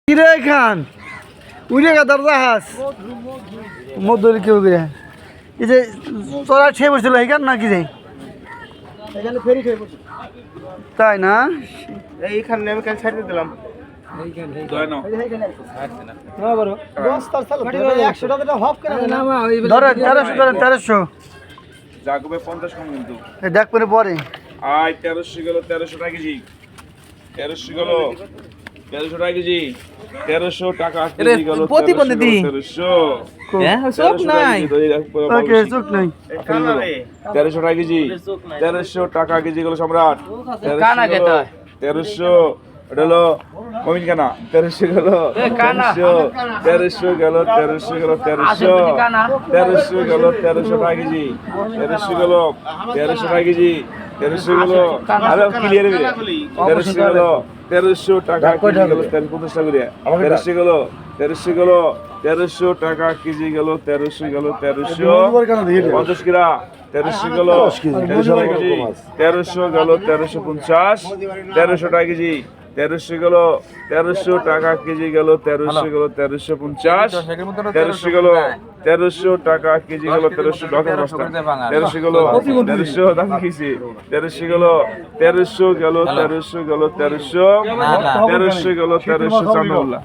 কিরে খান উড়ে গা দরজাহাজ মধুর কেউ গিয়ে এই যে তোরা ছেয়ে বসছিল এইখান নাকি রে এখানে ফেরি খেয়ে পড়ছি তাই না এইখানে আমি কাল ছাড়তে দিলাম ধরেন 1300 জাগবে 50 কম কিন্তু দেখ পরে পরে আয় 1300 গেল 1300 টাকা কেজি 1300 গেল 1300 টাকা কেজি 1300 টাকা কেজি গেল প্রতিবন্ধী দি 1300 হ্যাঁ চোখ নাই ওকে চোখ নাই 1300 টাকা কেজি 1300 টাকা কেজি গেল সম্রাট কানা কেটা 1300 এটা হলো মমিন কানা 1300 গেল 1300 গেল 1300 গেল 1300 গেল 1300 টাকা কেজি 1300 গেল 1300 টাকা কেজি 1300 গেল আরে ক্লিয়ার হবে 1300 গেল 1300 টাকা কেজি গেল 1350 টাকা করে 1300 গেল 1300 গেল 1300 টাকা কেজি গেল 1300 গেল 1350 কিরা 1300 গেল 1300 টাকা কেজি 1300 গেল 1350 1300 টাকা কেজি 1300 গেল 1300 টাকা কেজি গেল 1300 গেল 1350 1300 গেল 1300 টাকা কেজি গেল 1300 টাকা 1300 গেল 1300 টাকা কেজি 1300 গেল 1300 গেল 1300 গেল 1300 গেল 1300 চান্দুল্লাহ